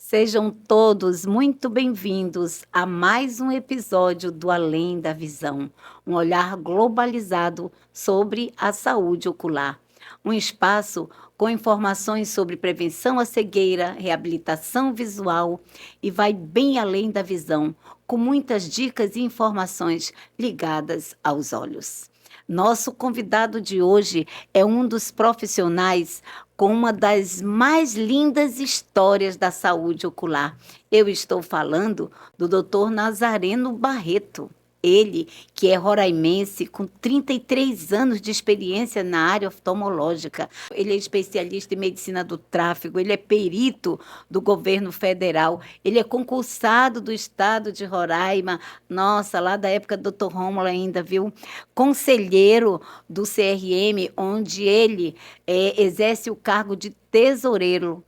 Sejam todos muito bem-vindos a mais um episódio do Além da Visão, um olhar globalizado sobre a saúde ocular. Um espaço com informações sobre prevenção à cegueira, reabilitação visual e vai bem além da visão, com muitas dicas e informações ligadas aos olhos. Nosso convidado de hoje é um dos profissionais com uma das mais lindas histórias da saúde ocular. Eu estou falando do Dr. Nazareno Barreto. Ele, que é roraimense, com 33 anos de experiência na área oftalmológica. Ele é especialista em medicina do tráfego, ele é perito do governo federal, ele é concursado do estado de Roraima, nossa, lá da época do Dr. Rômulo ainda, viu? Conselheiro do CRM, onde ele exerce o cargo de tesoureiro,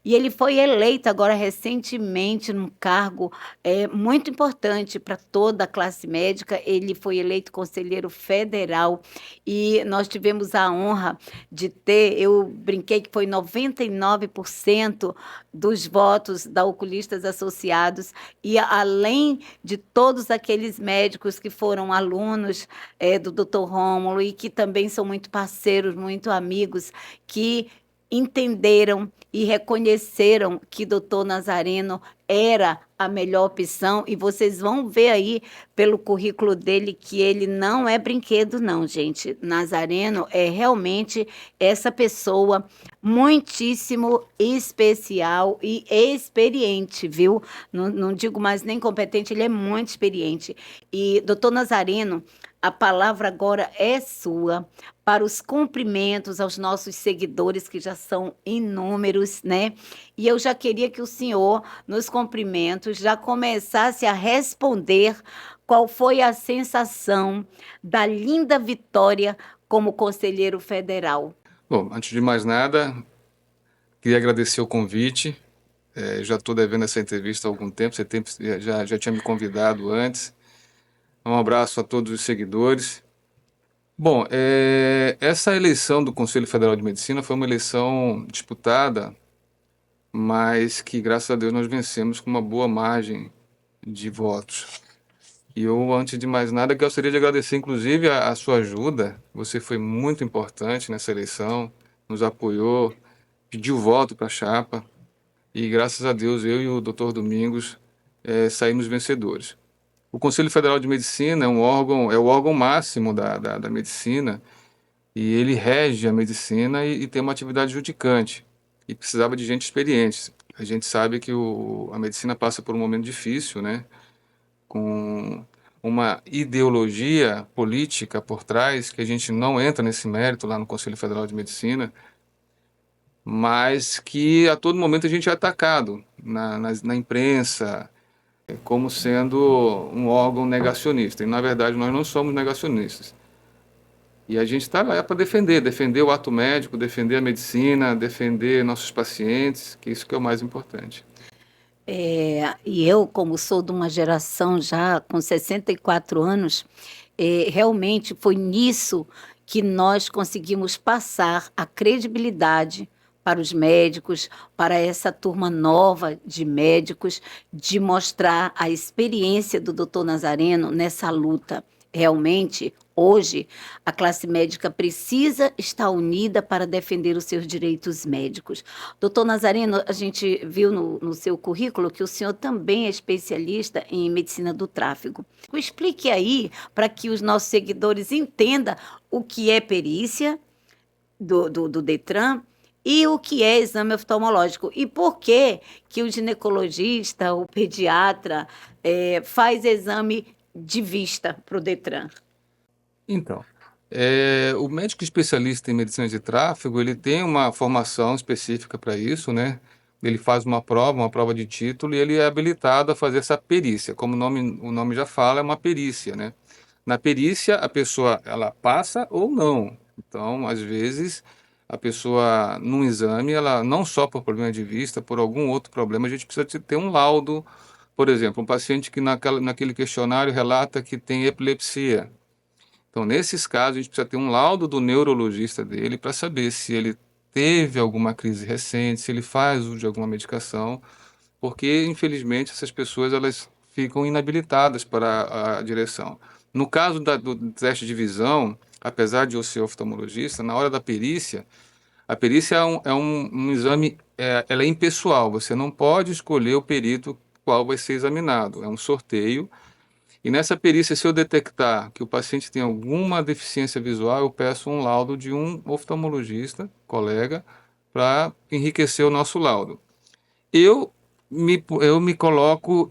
e ele foi eleito agora recentemente num cargo muito importante para toda a classe médica. Ele foi eleito conselheiro federal e nós tivemos a honra de ter, eu brinquei que foi 99% dos votos da Oculistas Associados, e além de todos aqueles médicos que foram alunos do Dr. Rômulo e que também são muito parceiros, muito amigos, que entenderam e reconheceram que Dr. Nazareno era a melhor opção, e vocês vão ver aí pelo currículo dele que ele não é brinquedo não, gente. Nazareno é realmente essa pessoa muitíssimo especial e experiente, viu? Não digo mais nem competente, ele é muito experiente. E Dr. Nazareno, a palavra agora é sua para os cumprimentos aos nossos seguidores, que já são inúmeros, né? E eu já queria que o senhor, nos cumprimentos, já começasse a responder qual foi a sensação da linda vitória como conselheiro federal. Bom, antes de mais nada, queria agradecer o convite. Já estou devendo essa entrevista há algum tempo, já tinha me convidado antes. Um abraço a todos os seguidores. Bom, essa eleição do Conselho Federal de Medicina foi uma eleição disputada, mas que, graças a Deus, nós vencemos com uma boa margem de votos. E eu, antes de mais nada, gostaria de agradecer, inclusive, a sua ajuda. Você foi muito importante nessa eleição, nos apoiou, pediu voto para a chapa. E graças a Deus eu e o Dr. Domingos saímos vencedores. O Conselho Federal de Medicina é o órgão máximo da medicina, e ele rege a medicina e tem uma atividade judicante, e precisava de gente experiente. A gente sabe que a medicina passa por um momento difícil, né, com uma ideologia política por trás, que a gente não entra nesse mérito lá no Conselho Federal de Medicina, mas que a todo momento a gente é atacado na imprensa como sendo um órgão negacionista. E, na verdade, nós não somos negacionistas. E a gente está lá para defender o ato médico, defender a medicina, defender nossos pacientes, que isso que é o mais importante. E eu, como sou de uma geração já com 64 anos, realmente foi nisso que nós conseguimos passar a credibilidade para os médicos, para essa turma nova de médicos, de mostrar a experiência do Dr. Nazareno nessa luta. Realmente, hoje, a classe médica precisa estar unida para defender os seus direitos médicos. Doutor Nazareno, a gente viu no seu currículo que o senhor também é especialista em medicina do tráfego. Explique aí para que os nossos seguidores entendam o que é perícia do Detran e o que é exame oftalmológico, e por que o ginecologista, o pediatra, faz exame de vista para o Detran. Então, o médico especialista em medicina de tráfego, ele tem uma formação específica para isso, né? Ele faz uma prova de título, e ele é habilitado a fazer essa perícia. Como o nome já fala, é uma perícia, né? Na perícia, a pessoa, ela passa ou não. Então, às vezes, a pessoa, num exame, ela não só por problema de vista, por algum outro problema, a gente precisa ter um laudo. Por exemplo, um paciente que naquele questionário relata que tem epilepsia. Então, nesses casos, a gente precisa ter um laudo do neurologista dele para saber se ele teve alguma crise recente, se ele faz uso de alguma medicação, porque infelizmente essas pessoas elas ficam inabilitadas para a direção. No caso do teste de visão, apesar de eu ser oftalmologista, na hora da perícia, a perícia é um exame, ela é impessoal, você não pode escolher o perito qual vai ser examinado, é um sorteio. E nessa perícia, se eu detectar que o paciente tem alguma deficiência visual, eu peço um laudo de um oftalmologista, colega, para enriquecer o nosso laudo. Eu me coloco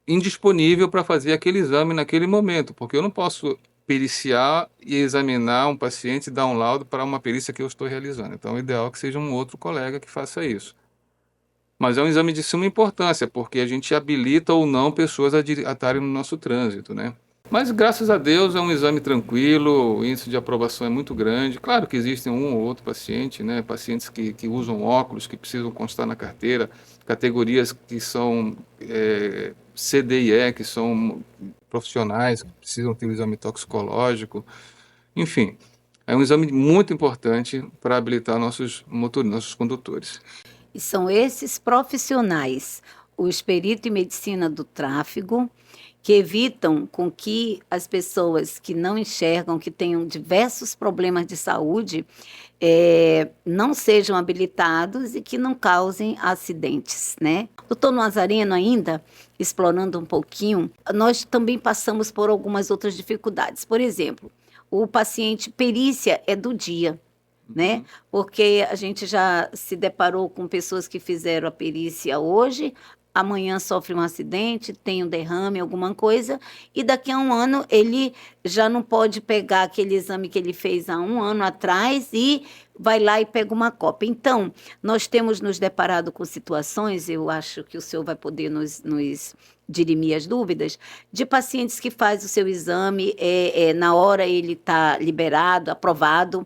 indisponível para fazer aquele exame naquele momento, porque eu não posso periciar e examinar um paciente e dar um laudo para uma perícia que eu estou realizando. Então, o ideal é que seja um outro colega que faça isso. Mas é um exame de suma importância, porque a gente habilita ou não pessoas a estarem no nosso trânsito, né? Mas graças a Deus é um exame tranquilo, o índice de aprovação é muito grande. Claro que existem um ou outro paciente, né? Pacientes que usam óculos, que precisam constar na carteira, categorias que são C, D e E, que são profissionais, que precisam ter o exame toxicológico. Enfim, é um exame muito importante para habilitar nossos condutores. E são esses profissionais, os peritos em medicina do tráfego, que evitam com que as pessoas que não enxergam, que tenham diversos problemas de saúde, não sejam habilitados e que não causem acidentes, né? Doutor Nazareno, ainda explorando um pouquinho, nós também passamos por algumas outras dificuldades. Por exemplo, o paciente perícia é do dia, né? Porque a gente já se deparou com pessoas que fizeram a perícia hoje, amanhã sofre um acidente, tem um derrame, alguma coisa, e daqui a um ano ele já não pode pegar aquele exame que ele fez há um ano atrás e vai lá e pega uma cópia. Então, nós temos nos deparado com situações, eu acho que o senhor vai poder nos dirimir as dúvidas, de pacientes que faz o seu exame, na hora ele está liberado, aprovado,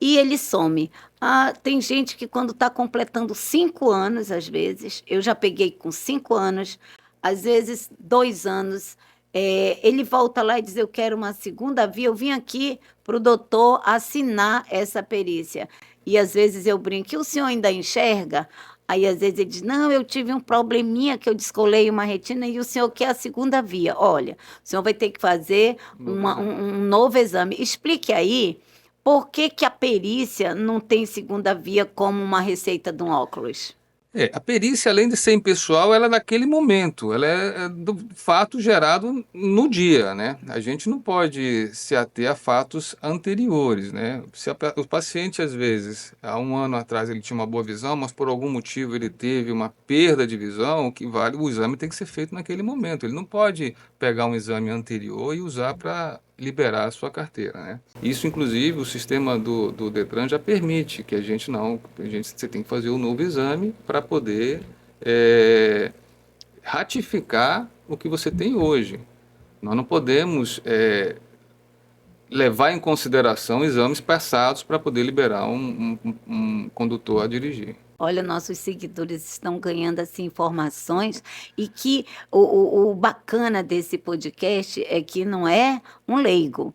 e ele some. Ah, tem gente que quando está completando 5 anos, às vezes, eu já peguei com 5 anos, às vezes 2 anos, ele volta lá e diz, eu quero uma segunda via, eu vim aqui para o doutor assinar essa perícia. E às vezes eu brinco, e o senhor ainda enxerga? Aí às vezes ele diz, não, eu tive um probleminha que eu descolei uma retina e o senhor quer a segunda via. Olha, o senhor vai ter que fazer Novo exame. um novo exame. Explique aí por que que a perícia não tem segunda via como uma receita de um óculos? A perícia, além de ser impessoal, ela é naquele momento, ela é do fato gerado no dia, né? A gente não pode se ater a fatos anteriores, né? Se o paciente, às vezes, há um ano atrás ele tinha uma boa visão, mas por algum motivo ele teve uma perda de visão, o exame tem que ser feito naquele momento. Ele não pode pegar um exame anterior e usar para liberar a sua carteira, né? Isso, inclusive, o sistema do Detran já permite que a gente não, você tem que fazer um novo exame para poder ratificar o que você tem hoje. Nós não podemos levar em consideração exames passados para poder liberar um condutor a dirigir. Olha, nossos seguidores estão ganhando assim informações e que o bacana desse podcast é que não é um leigo,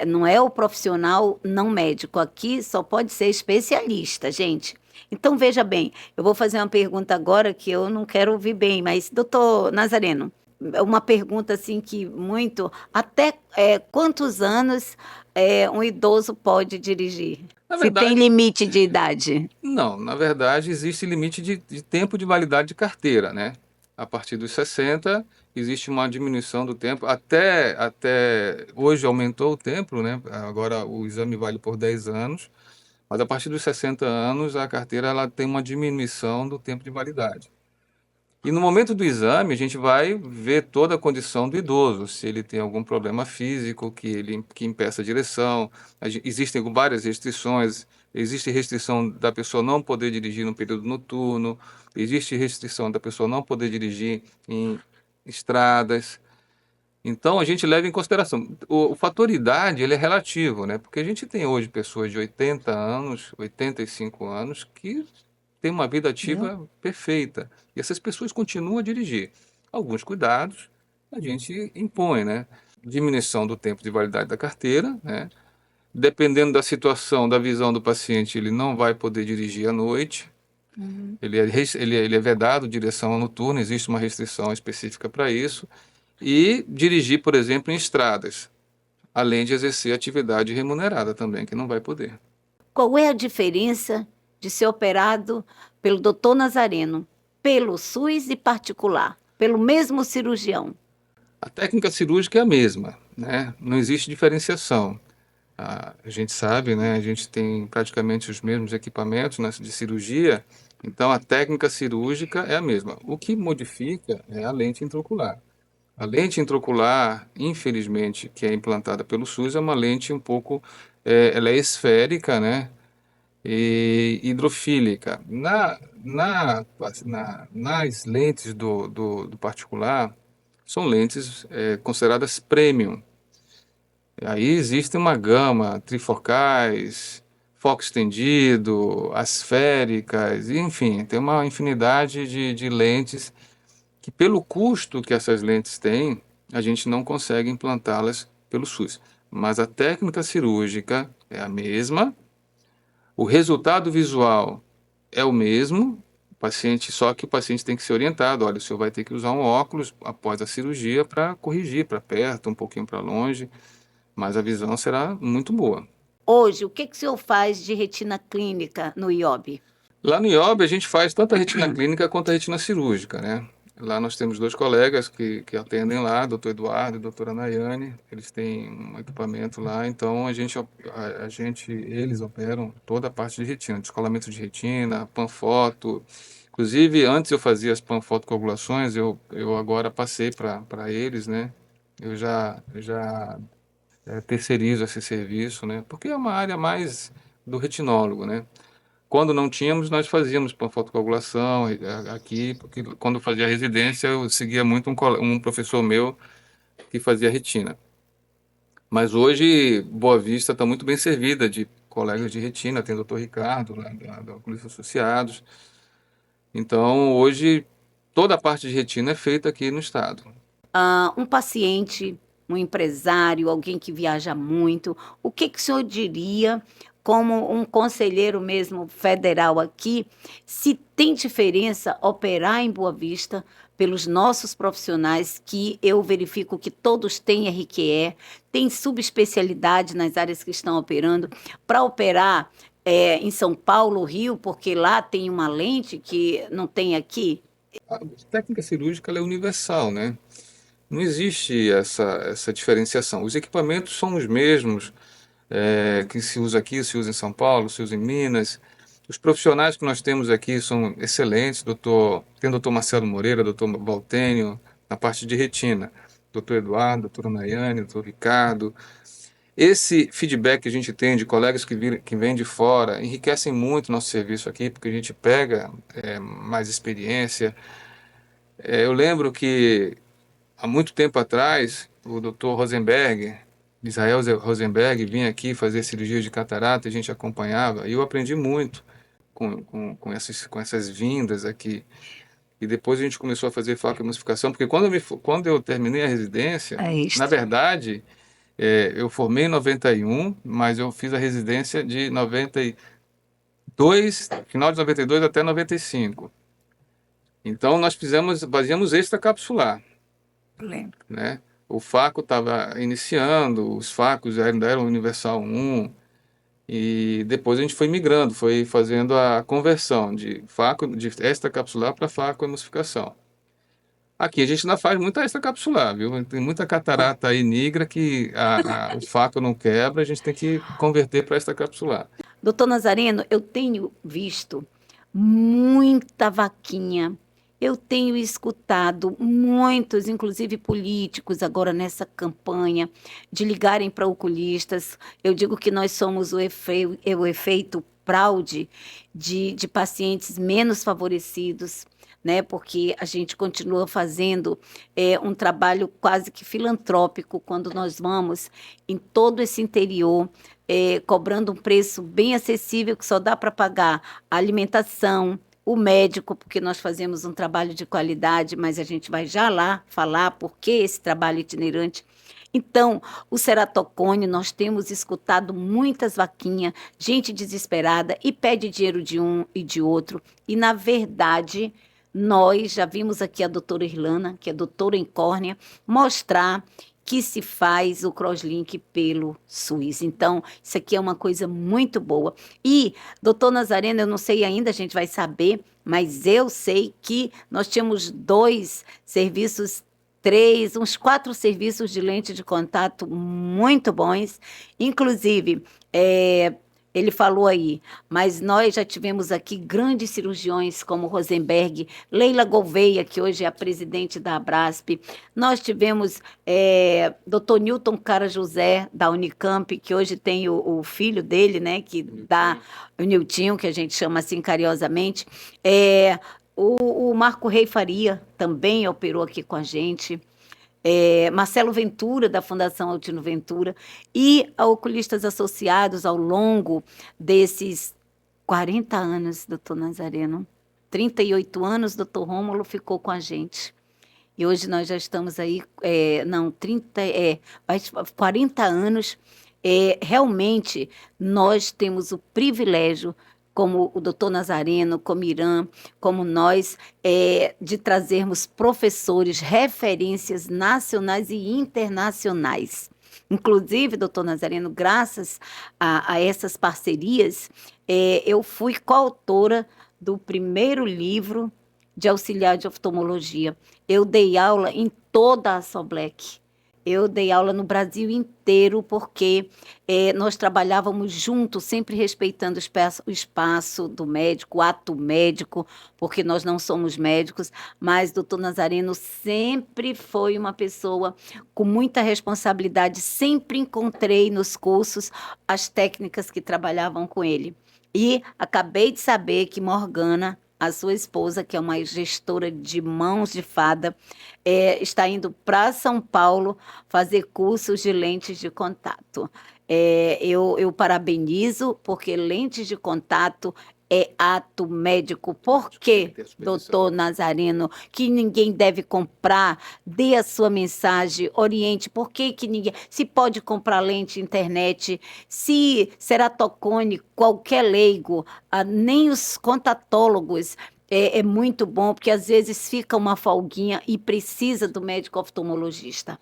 não é o profissional não médico. Aqui só pode ser especialista, gente. Então, veja bem, eu vou fazer uma pergunta agora que eu não quero ouvir bem, mas, doutor Nazareno, é uma pergunta assim que muito, até quantos anos um idoso pode dirigir? Na Se tem verdade, limite de idade? não, na verdade existe limite de tempo de validade de carteira, né? A partir dos 60 existe uma diminuição do tempo, até hoje aumentou o tempo, né? Agora o exame vale por 10 anos, mas a partir dos 60 anos a carteira ela tem uma diminuição do tempo de validade. E no momento do exame, a gente vai ver toda a condição do idoso, se ele tem algum problema físico que impeça a direção. Existem várias restrições. Existe restrição da pessoa não poder dirigir no período noturno, existe restrição da pessoa não poder dirigir em estradas. Então, a gente leva em consideração. O fator idade, ele é relativo, né? Porque a gente tem hoje pessoas de 80 anos, 85 anos, que têm uma vida ativa perfeita. E essas pessoas continuam a dirigir. Alguns cuidados a gente impõe, né? Diminuição do tempo de validade da carteira, né? Dependendo da situação, da visão do paciente, ele não vai poder dirigir à noite. Ele é vedado direção noturna, existe uma restrição específica para isso. E dirigir, por exemplo, em estradas, além de exercer atividade remunerada também, que não vai poder. Qual é a diferença de ser operado pelo doutor Nazareno, pelo SUS e particular, pelo mesmo cirurgião? A técnica cirúrgica é a mesma, né? Não existe diferenciação. A gente sabe, né? A gente tem praticamente os mesmos equipamentos, né, de cirurgia, então a técnica cirúrgica é a mesma. O que modifica é a lente intraocular. A lente intraocular, infelizmente, que é implantada pelo SUS, é uma lente um pouco, ela é esférica, né? E hidrofílica. Nas lentes do particular, são lentes consideradas premium. Aí existe uma gama, trifocais, foco estendido, asféricas, enfim, tem uma infinidade de lentes que, pelo custo que essas lentes têm, a gente não consegue implantá-las pelo SUS. Mas a técnica cirúrgica é a mesma, o resultado visual é o mesmo, só que o paciente tem que ser orientado, olha, o senhor vai ter que usar um óculos após a cirurgia para corrigir para perto, um pouquinho para longe, mas a visão será muito boa. Hoje, o que o senhor faz de retina clínica no IOB? Lá no IOB a gente faz tanto a retina clínica quanto a retina cirúrgica, né? Lá nós temos dois colegas que atendem lá, doutor Eduardo e doutora Nayane, eles têm um equipamento lá, então eles operam toda a parte de retina, descolamento de retina, panfoto. Inclusive, antes eu fazia as panfotocoagulações, eu agora passei para eles, né? Eu já terceirizo esse serviço, né? Porque é uma área mais do retinólogo, né? Quando não tínhamos, nós fazíamos fotocoagulação aqui, porque quando eu fazia residência, eu seguia muito um professor meu que fazia retina. Mas hoje, Boa Vista está muito bem servida de colegas de retina, tem o Dr. Ricardo, lá da Oculistas Associados. Então, hoje, toda a parte de retina é feita aqui no estado. Um paciente, um empresário, alguém que viaja muito, o que o senhor diria como um conselheiro mesmo federal aqui, se tem diferença operar em Boa Vista pelos nossos profissionais, que eu verifico que todos têm RQE, têm subespecialidade nas áreas que estão operando, para operar em São Paulo, Rio, porque lá tem uma lente que não tem aqui? A técnica cirúrgica ela é universal, né? Não existe essa diferenciação. Os equipamentos são os mesmos, que se usa aqui, se usa em São Paulo, se usa em Minas. Os profissionais que nós temos aqui são excelentes. Tem o doutor Marcelo Moreira, doutor Valtênio, na parte de retina. Doutor Eduardo, doutora Nayane, doutor Ricardo. Esse feedback que a gente tem de colegas que vêm de fora enriquecem muito nosso serviço aqui, porque a gente pega mais experiência. Eu lembro que há muito tempo atrás, o Dr. Rosenberg, Israel Rosenberg, vinha aqui fazer cirurgia de catarata, a gente acompanhava, e eu aprendi muito com essas vindas aqui. E depois a gente começou a fazer focoemulsificação, porque quando eu terminei a residência, É na isto. verdade, eu formei em 91, mas eu fiz a residência de 92, final de 92 até 95. Então nós fazíamos extracapsular, Lembro. né? O Faco estava iniciando, os Facos ainda eram Universal 1, e depois a gente foi migrando, foi fazendo a conversão de extracapsular para facoemulsificação. Aqui a gente ainda faz muita extracapsular, viu? Tem muita catarata aí negra que o faco não quebra, a gente tem que converter para extracapsular. Doutor Nazareno, eu tenho visto muita vaquinha. Eu tenho escutado muitos, inclusive políticos, agora nessa campanha, de ligarem para oculistas. Eu digo que nós somos o efeito fraude de pacientes menos favorecidos, né? Porque a gente continua fazendo um trabalho quase que filantrópico quando nós vamos em todo esse interior cobrando um preço bem acessível que só dá para pagar a alimentação, o médico, porque nós fazemos um trabalho de qualidade, mas a gente vai já lá falar por que esse trabalho itinerante. Então, o ceratocone, nós temos escutado muitas vaquinhas, gente desesperada e pede dinheiro de um e de outro. E, na verdade, nós já vimos aqui a doutora Irlana, que é doutora em córnea, mostrar que se faz o crosslink pelo SUS. Então, isso aqui é uma coisa muito boa. E, doutor Nazareno, eu não sei ainda, a gente vai saber, mas eu sei que nós tínhamos 2 serviços, uns 4 serviços de lente de contato muito bons. Inclusive, ele falou aí, mas nós já tivemos aqui grandes cirurgiões como Rosenberg, Leila Gouveia, que hoje é a presidente da Abrasp. Nós tivemos Dr. Newton Cara José, da Unicamp, que hoje tem o filho dele, né, que dá o Niltinho, que a gente chama assim carinhosamente. O Marco Rei Faria também operou aqui com a gente. Marcelo Ventura, da Fundação Altino Ventura, e a Oculistas Associados ao longo desses 40 anos, doutor Nazareno. 38 anos, doutor Rômulo ficou com a gente. E hoje nós já estamos aí, não, 40 anos. Realmente, nós temos o privilégio, como o doutor Nazareno, como Irã, como nós, de trazermos professores, referências nacionais e internacionais. Inclusive, doutor Nazareno, graças a essas parcerias, eu fui coautora do primeiro livro de auxiliar de oftalmologia. Eu dei aula em toda a Soblec. Eu dei aula no Brasil inteiro, porque nós trabalhávamos juntos, sempre respeitando o espaço do médico, o ato médico, porque nós não somos médicos, mas doutor Nazareno sempre foi uma pessoa com muita responsabilidade. Sempre encontrei nos cursos as técnicas que trabalhavam com ele. E acabei de saber que Morgana, a sua esposa, que é uma gestora de mãos de fada, está indo para São Paulo fazer cursos de lentes de contato. Eu parabenizo, porque lentes de contato é ato médico. Por quê, doutor Nazareno, que ninguém deve comprar? Dê a sua mensagem, oriente. Por que que ninguém... Se pode comprar lente internet, se ceratocone, qualquer leigo, nem os contatólogos, é muito bom, porque às vezes fica uma folguinha e precisa do médico oftalmologista.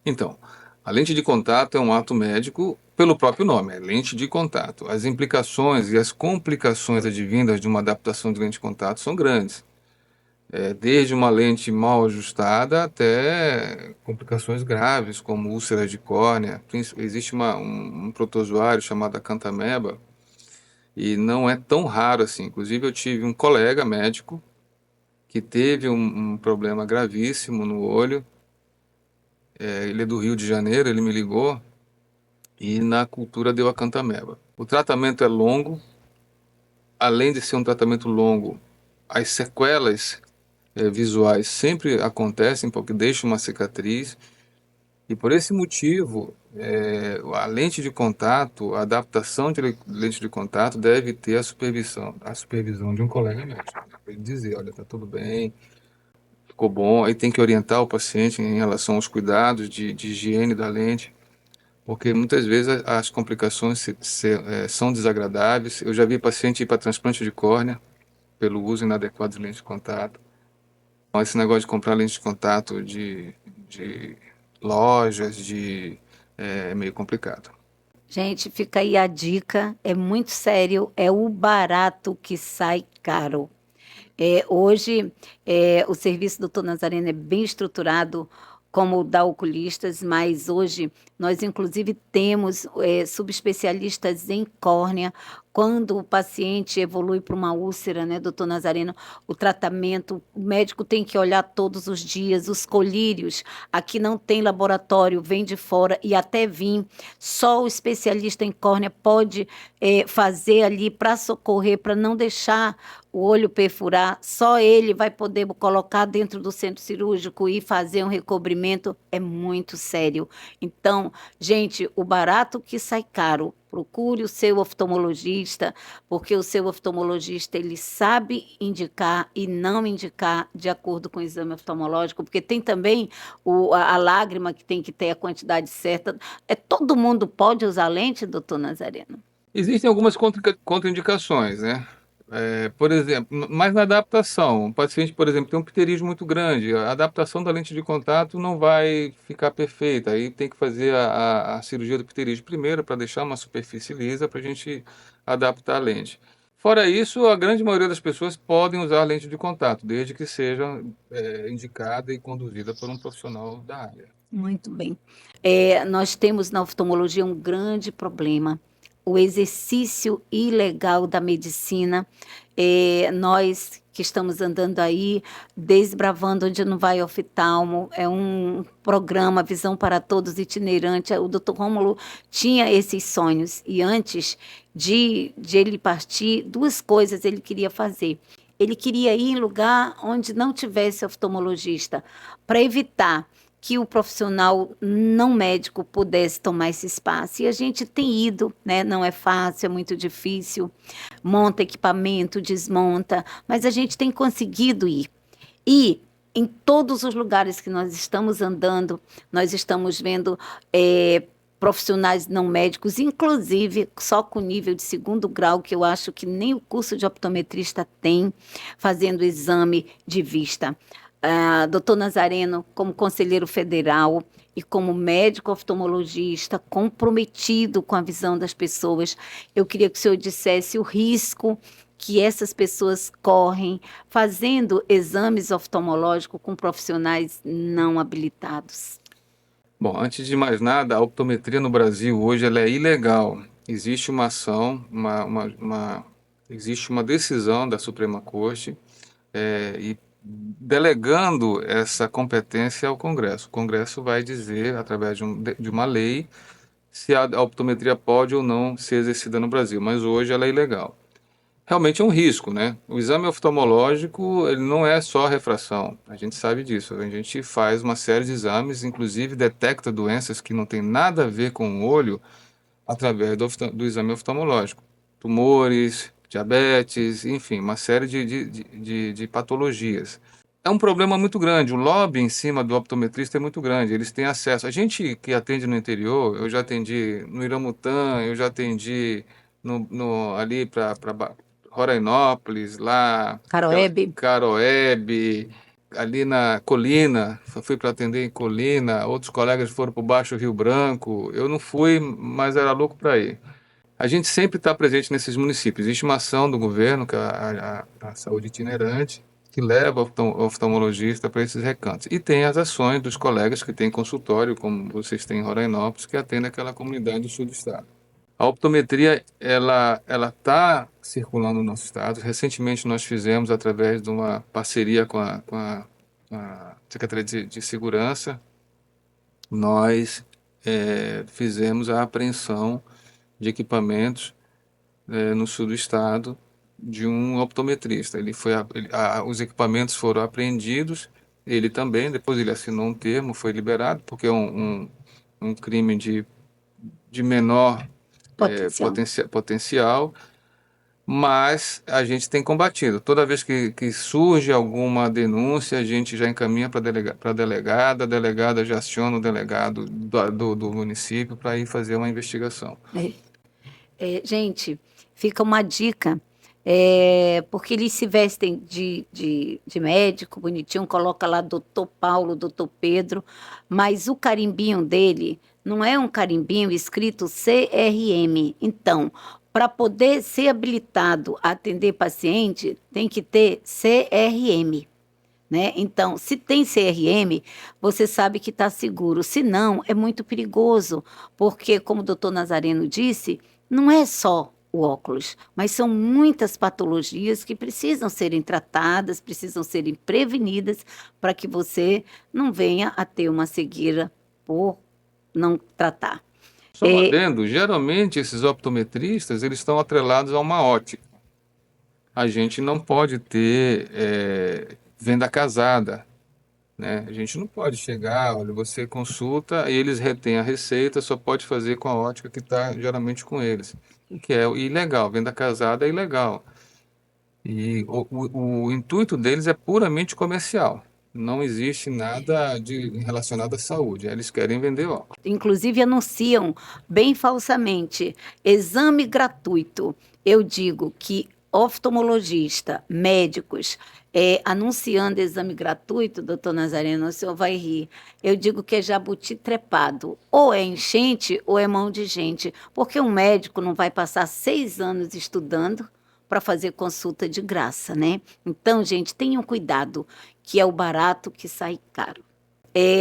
Então, a lente de contato é um ato médico pelo próprio nome, é lente de contato. As implicações e as complicações advindas de uma adaptação de lente de contato são grandes. Desde uma lente mal ajustada até complicações graves, como úlceras de córnea. Existe um protozoário chamado acanthameba, e não é tão raro assim. Inclusive, eu tive um colega médico que teve um problema gravíssimo no olho. Ele é do Rio de Janeiro, ele me ligou e na cultura deu acanthameba. O tratamento é longo, além de ser um tratamento longo, as sequelas visuais sempre acontecem porque deixa uma cicatriz, e por esse motivo a lente de contato, a adaptação de lente de contato deve ter a supervisão de um colega médico, para ele dizer, olha, está tudo bem, ficou bom. Aí tem que orientar o paciente em relação aos cuidados de higiene da lente, porque muitas vezes as complicações são desagradáveis. Eu já vi paciente ir para transplante de córnea pelo uso inadequado de lente de contato. Então, esse negócio de comprar lente de contato de lojas, é meio complicado. Gente, fica aí a dica, é muito sério, é o barato que sai caro. Hoje, o serviço do doutor Nazareno é bem estruturado, como o da Oculistas, mas hoje nós, inclusive, temos subespecialistas em córnea. Quando o paciente evolui para uma úlcera, né, doutor Nazareno, o tratamento, o médico tem que olhar todos os dias, os colírios. Aqui não tem laboratório, vem de fora, e até vir, só o especialista em córnea pode fazer ali para socorrer, para não deixar o olho perfurar. Só ele vai poder colocar dentro do centro cirúrgico e fazer um recobrimento. É muito sério. Então, gente, o barato que sai caro procure o seu oftalmologista, porque o seu oftalmologista ele sabe indicar e não indicar de acordo com o exame oftalmológico, porque tem também a lágrima que tem que ter a quantidade certa. Todo mundo pode usar lente, doutor Nazareno? Existem algumas contraindicações, né? Por exemplo, mas na adaptação, o paciente, por exemplo, tem um pterígio muito grande, a adaptação da lente de contato não vai ficar perfeita, aí tem que fazer a cirurgia do pterígio primeiro para deixar uma superfície lisa para a gente adaptar a lente. Fora isso, a grande maioria das pessoas podem usar lente de contato, desde que seja indicada e conduzida por um profissional da área. Muito bem. Nós temos na oftalmologia um grande problema, o exercício ilegal da medicina. Nós que estamos andando aí, desbravando onde não vai oftalmo, é um programa Visão para Todos itinerante. O doutor Rômulo tinha esses sonhos e antes de ele partir, duas coisas ele queria fazer. Ele queria ir em lugar onde não tivesse oftalmologista, para evitar que o profissional não médico pudesse tomar esse espaço. E a gente tem ido, né? Não é fácil, é muito difícil. Monta equipamento, desmonta, mas a gente tem conseguido ir. E em todos os lugares que nós estamos andando, nós estamos vendo profissionais não médicos, inclusive só com nível de segundo grau, que eu acho que nem o curso de optometrista tem, fazendo exame de vista. Doutor Nazareno, como conselheiro federal e como médico oftalmologista comprometido com a visão das pessoas, eu queria que o senhor dissesse o risco que essas pessoas correm fazendo exames oftalmológicos com profissionais não habilitados. Bom, antes de mais nada, a optometria no Brasil hoje ela é ilegal. Existe uma ação, existe uma decisão da Suprema Corte e delegando essa competência ao Congresso. O Congresso vai dizer, através de uma lei, se a optometria pode ou não ser exercida no Brasil, mas hoje ela é ilegal. Realmente é um risco, né? O exame oftalmológico, ele não é só refração, a gente sabe disso. A gente faz uma série de exames, inclusive detecta doenças que não tem nada a ver com o olho através do exame oftalmológico. Tumores, diabetes, enfim, uma série de patologias. É um problema muito grande, o lobby em cima do optometrista é muito grande, eles têm acesso. A gente que atende no interior, eu já atendi no Iramutã, eu já atendi ali para Rorainópolis, lá, Caroebe? Caroebe, ali na Colina, fui para atender em Colina, outros colegas foram para o Baixo Rio Branco, eu não fui, mas era louco para ir. A gente sempre está presente nesses municípios. Existe uma ação do governo, que é a saúde itinerante, que leva o oftalmologista para esses recantos. E tem as ações dos colegas que têm consultório, como vocês têm em Rorainópolis, que atendem aquela comunidade do sul do estado. A optometria, ela está circulando no nosso estado. Recentemente nós fizemos, através de uma parceria com a Secretaria de Segurança, nós fizemos a apreensão de equipamentos no sul do estado de um optometrista. Os equipamentos foram apreendidos, ele também, depois ele assinou um termo, foi liberado, porque é um crime de menor Potencial. potencial, mas a gente tem combatido. Toda vez que surge alguma denúncia, a gente já encaminha para a delegada, a delegada já aciona o delegado do município para ir fazer uma investigação. Gente, fica uma dica, porque eles se vestem de médico, bonitinho, coloca lá doutor Paulo, doutor Pedro, mas o carimbinho dele não é um carimbinho escrito CRM. Então, para poder ser habilitado a atender paciente, tem que ter CRM. Né? Então, se tem CRM, você sabe que está seguro. Se não, é muito perigoso, porque, como o doutor Nazareno disse, não é só o óculos, mas são muitas patologias que precisam serem tratadas, precisam serem prevenidas para que você não venha a ter uma cegueira por não tratar. Só um adendo, geralmente esses optometristas, eles estão atrelados a uma ótica. A gente não pode ter venda casada, né? A gente não pode chegar, olha, você consulta e eles retêm a receita, só pode fazer com a ótica que está geralmente com eles, o que é ilegal. Venda casada é ilegal. E o intuito deles é puramente comercial. Não existe nada relacionado à saúde. Eles querem vender óculos. Inclusive anunciam bem falsamente exame gratuito. Eu digo que oftalmologista, médicos, anunciando exame gratuito, doutor Nazareno, o senhor vai rir. Eu digo que é jabuti trepado. Ou é enchente ou é mão de gente. Porque um médico não vai passar 6 anos estudando para fazer consulta de graça, né? Então, gente, tenham cuidado, que é o barato que sai caro.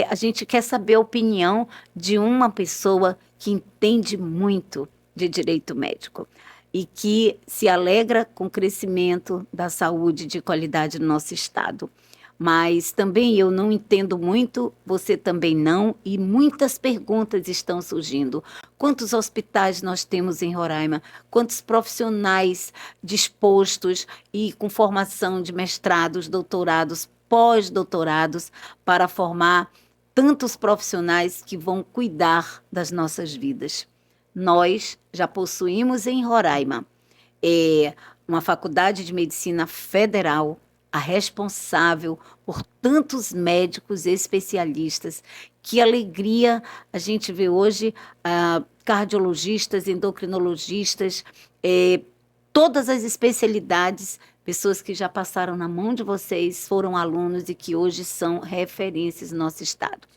A gente quer saber a opinião de uma pessoa que entende muito de direito médico e que se alegra com o crescimento da saúde de qualidade no nosso estado. Mas também eu não entendo muito, você também não, e muitas perguntas estão surgindo. Quantos hospitais nós temos em Roraima? Quantos profissionais dispostos e com formação de mestrados, doutorados, pós-doutorados para formar tantos profissionais que vão cuidar das nossas vidas? Nós já possuímos em Roraima é, uma faculdade de medicina federal, a responsável por tantos médicos especialistas. Que alegria a gente vê hoje cardiologistas, endocrinologistas, todas as especialidades, pessoas que já passaram na mão de vocês, foram alunos e que hoje são referências no nosso estado.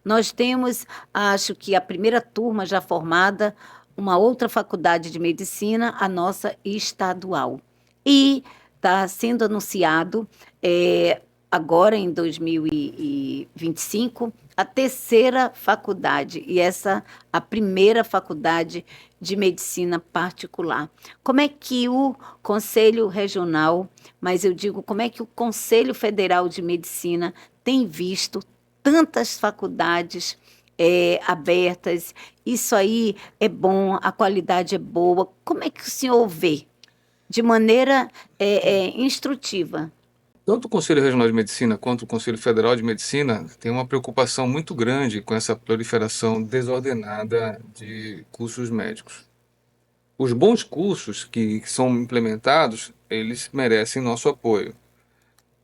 Nós temos, acho que a primeira turma já formada, uma outra faculdade de medicina, a nossa estadual. E está sendo anunciado, agora em 2025, a terceira faculdade, e essa a primeira faculdade de medicina particular. Como é que o Conselho Regional, mas eu digo, como é que o Conselho Federal de Medicina tem visto tantas faculdades abertas? Isso aí é bom, a qualidade é boa. Como é que o senhor vê? De maneira instrutiva. Tanto o Conselho Regional de Medicina quanto o Conselho Federal de Medicina têm uma preocupação muito grande com essa proliferação desordenada de cursos médicos. Os bons cursos que são implementados, eles merecem nosso apoio.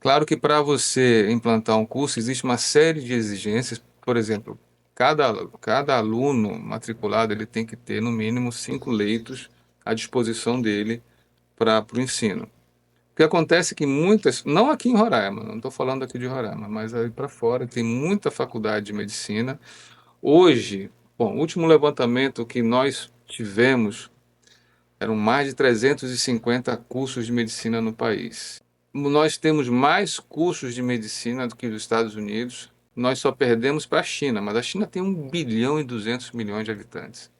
Claro que para você implantar um curso, existe uma série de exigências. Por exemplo, cada aluno matriculado ele tem que ter no mínimo 5 leitos à disposição dele para o ensino. O que acontece é que muitas, não aqui em Roraima, não estou falando aqui de Roraima, mas aí para fora tem muita faculdade de medicina. Hoje, bom, o último levantamento que nós tivemos eram mais de 350 cursos de medicina no país. Nós temos mais cursos de medicina do que os Estados Unidos. Nós só perdemos para a China, mas a China tem 1,2 bilhão de habitantes.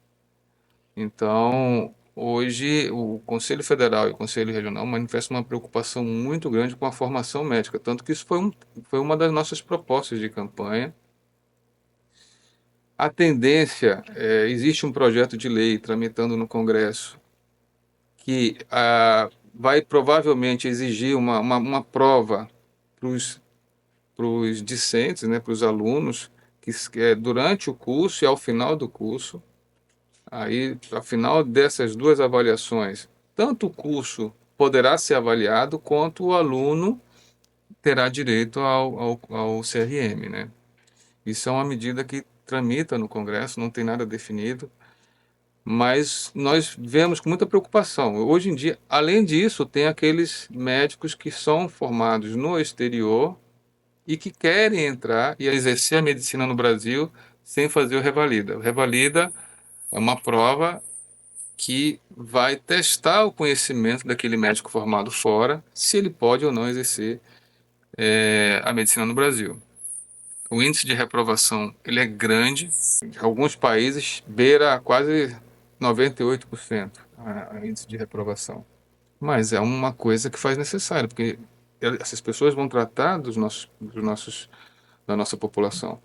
Então, hoje, o Conselho Federal e o Conselho Regional manifestam uma preocupação muito grande com a formação médica, tanto que isso foi uma das nossas propostas de campanha. A tendência, existe um projeto de lei tramitando no Congresso que vai provavelmente exigir uma prova para os discentes, né, para os alunos, que é durante o curso e ao final do curso. Aí, ao final dessas duas avaliações, tanto o curso poderá ser avaliado, quanto o aluno terá direito ao CRM, né? Isso é uma medida que tramita no Congresso, não tem nada definido, mas nós vemos com muita preocupação. Hoje em dia, além disso, tem aqueles médicos que são formados no exterior e que querem entrar e exercer a medicina no Brasil sem fazer o Revalida. O Revalida é uma prova que vai testar o conhecimento daquele médico formado fora, se ele pode ou não exercer a medicina no Brasil. O índice de reprovação ele é grande, em alguns países beira quase 98% a índice de reprovação. Mas é uma coisa que faz necessário, porque essas pessoas vão tratar da nossa população.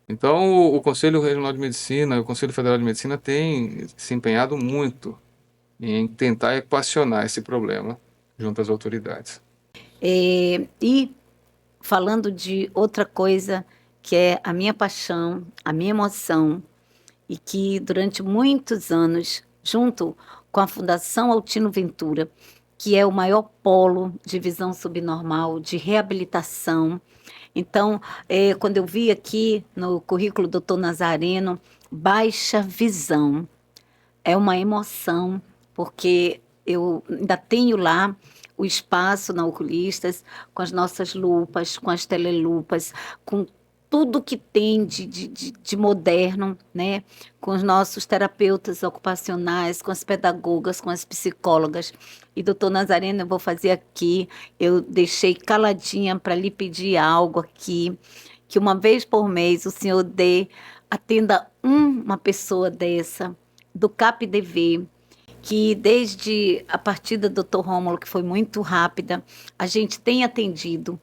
Então, o Conselho Regional de Medicina e o Conselho Federal de Medicina têm se empenhado muito em tentar equacionar esse problema junto às autoridades. E falando de outra coisa que é a minha paixão, a minha emoção, e que durante muitos anos, junto com a Fundação Altino Ventura, que é o maior polo de visão subnormal, de reabilitação. Então, quando eu vi aqui no currículo do Dr. Nazareno, baixa visão, é uma emoção, porque eu ainda tenho lá o espaço na Oculistas, com as nossas lupas, com as telelupas, com tudo que tem de moderno, né? Com os nossos terapeutas ocupacionais, com as pedagogas, com as psicólogas. E, doutor Nazareno, eu vou fazer aqui, eu deixei caladinha para lhe pedir algo aqui, que uma vez por mês o senhor atenda uma pessoa dessa, do CAPDV, que desde a partida do Dr. Rômulo, que foi muito rápida, a gente tem atendido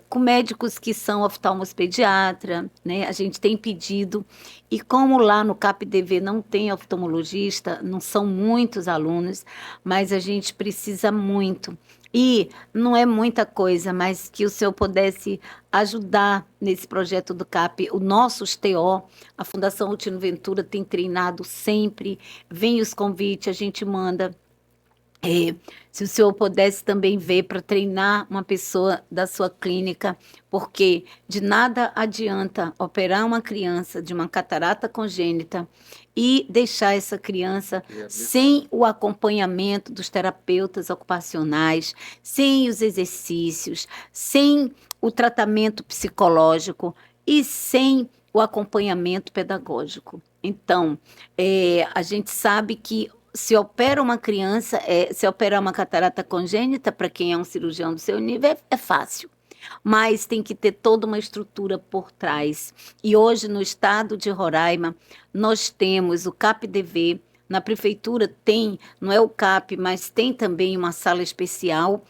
com médicos que são oftalmos pediatra, né? A gente tem pedido, e como lá no CAPDV não tem oftalmologista, não são muitos alunos, mas a gente precisa muito. E não é muita coisa, mas que o senhor pudesse ajudar nesse projeto do CAP, o nossos TO, a Fundação Altino Ventura tem treinado sempre, vem os convites, a gente manda. É, se o senhor pudesse também ver para treinar uma pessoa da sua clínica, porque de nada adianta operar uma criança de uma catarata congênita e deixar essa criança sem o acompanhamento dos terapeutas ocupacionais, sem os exercícios, sem o tratamento psicológico e sem o acompanhamento pedagógico. Então, a gente sabe que se opera uma criança, se operar uma catarata congênita, para quem é um cirurgião do seu nível, é fácil. Mas tem que ter toda uma estrutura por trás. E hoje, no estado de Roraima, nós temos o CAPDV, na prefeitura tem, não é o CAP, mas tem também uma sala especial.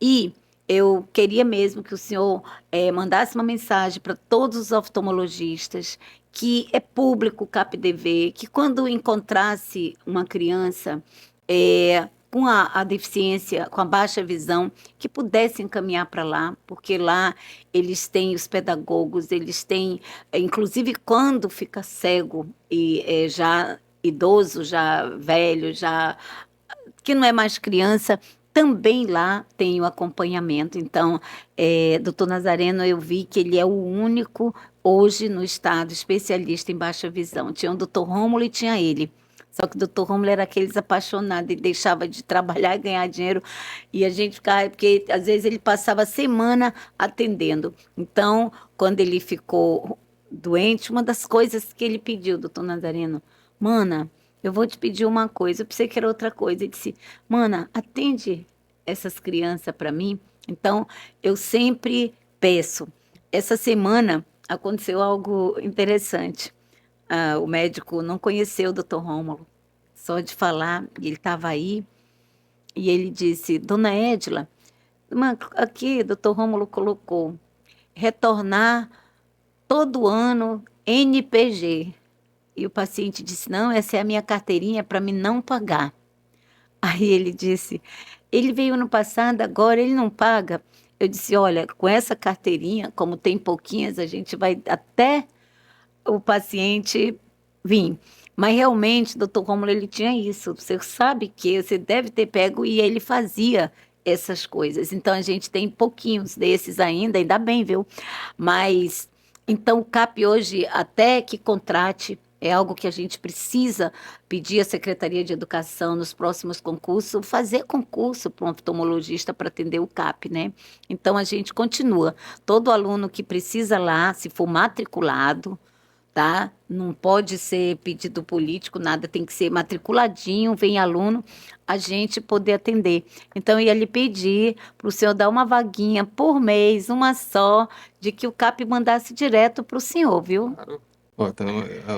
E eu queria mesmo que o senhor mandasse uma mensagem para todos os oftalmologistas que é público o CAPDV, que quando encontrasse uma criança com a deficiência, com a baixa visão, que pudesse encaminhar para lá, porque lá eles têm os pedagogos, eles têm, inclusive quando fica cego e já idoso, já velho, já que não é mais criança, também lá tem o acompanhamento. Então, doutor Nazareno, eu vi que ele é o único hoje no estado especialista em baixa visão. Tinha o doutor Rômulo e tinha ele. Só que o doutor Rômulo era aqueles apaixonados, ele deixava de trabalhar e ganhar dinheiro, e a gente ficava, porque às vezes ele passava a semana atendendo. Então, quando ele ficou doente, uma das coisas que ele pediu, doutor Nazareno, mana, eu vou te pedir uma coisa, eu pensei que era outra coisa. Ele disse, mana, atende essas crianças para mim. Então, eu sempre peço. Essa semana aconteceu algo interessante. O médico não conheceu o doutor Rômulo, só de falar, ele estava aí, e ele disse, dona Edila, aqui, doutor Rômulo colocou, retornar todo ano NPG. E o paciente disse, não, essa é a minha carteirinha para me não pagar. Aí ele disse, ele veio no passado, agora ele não paga. Eu disse, olha, com essa carteirinha, como tem pouquinhas, a gente vai até o paciente vir. Mas realmente, doutor Rômulo, ele tinha isso. Você sabe que você deve ter pego e ele fazia essas coisas. Então, a gente tem pouquinhos desses ainda bem, viu? Mas, então, o CAP hoje, até que contrate, é algo que a gente precisa pedir à Secretaria de Educação nos próximos concursos, fazer concurso para um oftalmologista para atender o CAP, né? Então, a gente continua. Todo aluno que precisa lá, se for matriculado, tá? Não pode ser pedido político, nada, tem que ser matriculadinho, vem aluno, a gente poder atender. Então, eu ia lhe pedir para o senhor dar uma vaguinha por mês, uma só, de que o CAP mandasse direto para o senhor, viu? Claro. Ó, então,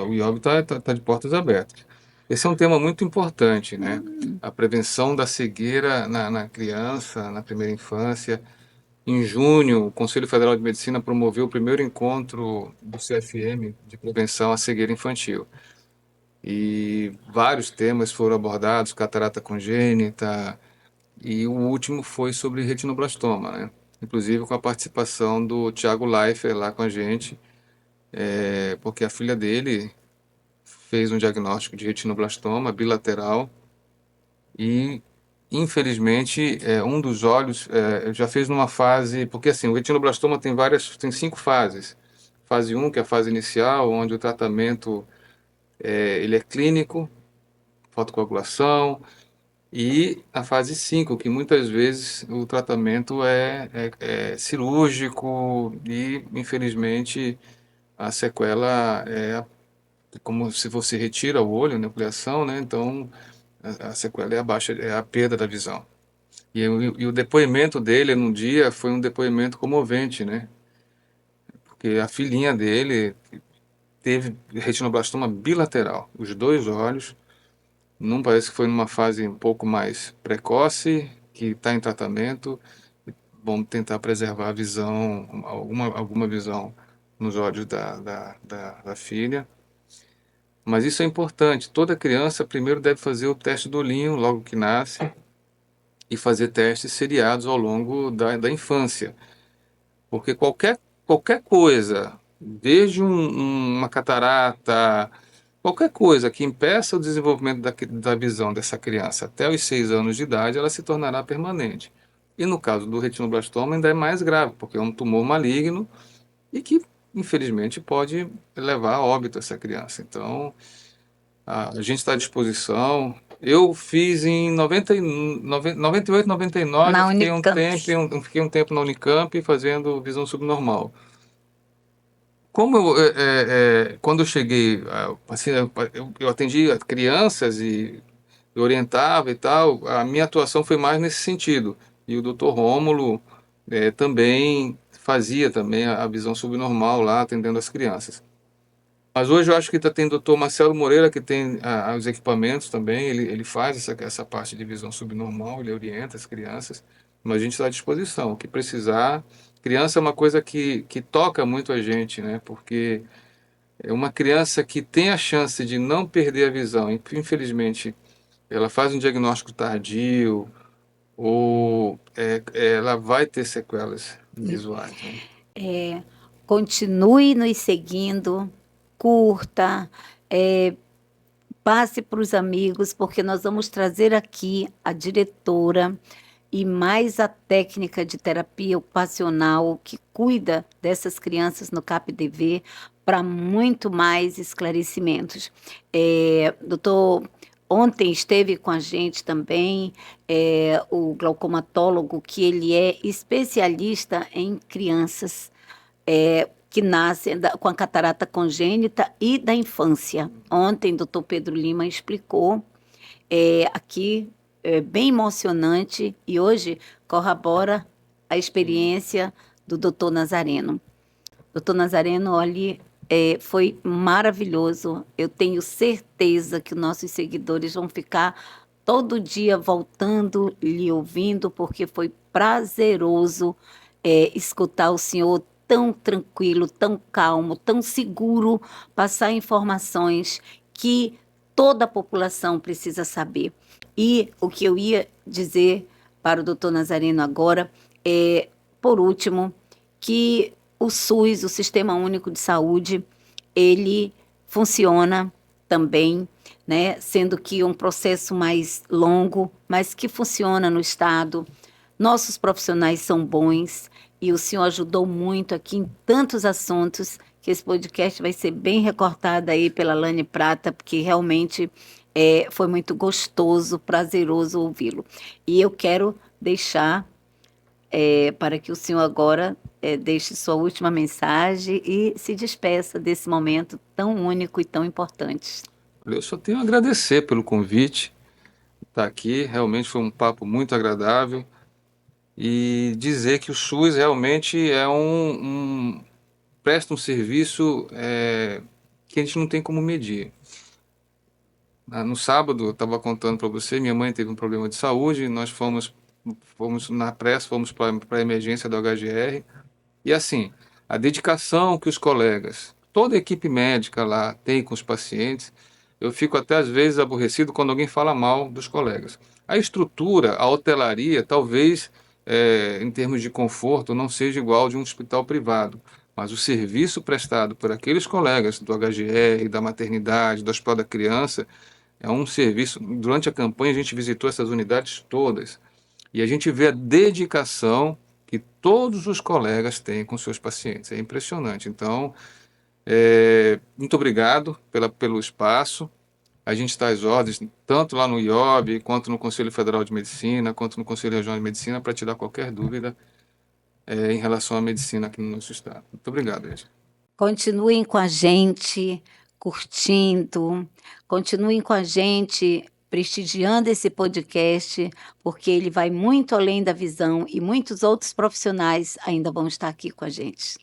o IOB tá de portas abertas. Esse é um tema muito importante, né? A prevenção da cegueira na criança, na primeira infância. Em junho, o Conselho Federal de Medicina promoveu o primeiro encontro do CFM de prevenção à cegueira infantil. E vários temas foram abordados, catarata congênita, e o último foi sobre retinoblastoma, né? inclusive com a participação do Thiago Leifert lá com a gente, porque a filha dele fez um diagnóstico de retinoblastoma bilateral e, infelizmente, um dos olhos já fez numa fase, porque assim, o retinoblastoma tem 5 fases. Fase um, que é a fase inicial, onde o tratamento ele é clínico, fotocoagulação, e a fase 5, que muitas vezes o tratamento é cirúrgico e, infelizmente, a sequela como se você retira o olho, nucleação, né? Então, a sequela é a perda da visão. E o depoimento dele num dia foi um depoimento comovente, né? Porque a filhinha dele teve retinoblastoma bilateral, os dois olhos. Não parece que foi numa fase um pouco mais precoce, que está em tratamento. Vamos tentar preservar a visão, alguma visão nos olhos da filha. Mas isso é importante. Toda criança primeiro deve fazer o teste do olhinho logo que nasce e fazer testes seriados ao longo da infância. Porque qualquer coisa, desde uma catarata, qualquer coisa que impeça o desenvolvimento da visão dessa criança até os 6 anos de idade, ela se tornará permanente. E no caso do retinoblastoma ainda é mais grave, porque é um tumor maligno e que, infelizmente, pode levar a óbito essa criança. Então, a gente está à disposição. Eu fiz em 98, 99, eu Na fiquei um Unicamp. tempo, fiquei um tempo na Unicamp fazendo visão subnormal. Como quando eu cheguei, assim, eu atendia crianças e eu orientava e tal, a minha atuação foi mais nesse sentido. E o Dr. Rômulo também fazia também a visão subnormal lá, atendendo as crianças. Mas hoje eu acho que tem o doutor Marcelo Moreira, que tem os equipamentos também, ele faz essa parte de visão subnormal, ele orienta as crianças, mas a gente está à disposição. O que precisar. Criança é uma coisa que toca muito a gente, né? Porque é uma criança que tem a chance de não perder a visão, e, infelizmente, ela faz um diagnóstico tardio, ou ela vai ter sequelas visuais, né? É, continue nos seguindo, curta, é, passe para os amigos, porque nós vamos trazer aqui a diretora e mais a técnica de terapia ocupacional que cuida dessas crianças no CAPDV para muito mais esclarecimentos. Doutor, ontem esteve com a gente também o glaucomatólogo, que ele é especialista em crianças que nascem com a catarata congênita e da infância. Ontem, doutor Pedro Lima explicou aqui, bem emocionante, e hoje corrobora a experiência do doutor Nazareno. Doutor Nazareno, olha, foi maravilhoso. Eu tenho certeza que os nossos seguidores vão ficar todo dia voltando, lhe ouvindo, porque foi prazeroso escutar o senhor tão tranquilo, tão calmo, tão seguro, passar informações que toda a população precisa saber. E o que eu ia dizer para o doutor Nazareno agora é, por último, que o SUS, o Sistema Único de Saúde, ele funciona também, né, sendo que um processo mais longo, mas que funciona no Estado. Nossos profissionais são bons e o senhor ajudou muito aqui em tantos assuntos que esse podcast vai ser bem recortado aí pela Lane Prata, porque realmente foi muito gostoso, prazeroso ouvi-lo. E eu quero deixar para que o senhor agora deixe sua última mensagem e se despeça desse momento tão único e tão importante. Eu só tenho a agradecer pelo convite, estar aqui. Realmente foi um papo muito agradável e dizer que o SUS realmente presta um serviço que a gente não tem como medir. No sábado, eu estava contando para você, minha mãe teve um problema de saúde, nós fomos na pressa, fomos para a emergência do HGR, e assim, a dedicação que os colegas, toda a equipe médica lá tem com os pacientes, eu fico até às vezes aborrecido quando alguém fala mal dos colegas. A estrutura, a hotelaria, talvez em termos de conforto, não seja igual ao de um hospital privado, mas o serviço prestado por aqueles colegas do HGR, da maternidade, do Hospital da Criança, é um serviço. Durante a campanha, a gente visitou essas unidades todas e a gente vê a dedicação que todos os colegas têm com seus pacientes. É impressionante. Então, muito obrigado pelo espaço. A gente está às ordens, tanto lá no IOB, quanto no Conselho Federal de Medicina, quanto no Conselho Regional de Medicina, para tirar qualquer dúvida em relação à medicina aqui no nosso estado. Muito obrigado, Ed. Continuem com a gente, curtindo, continuem com a gente, prestigiando esse podcast, porque ele vai muito além da visão e muitos outros profissionais ainda vão estar aqui com a gente.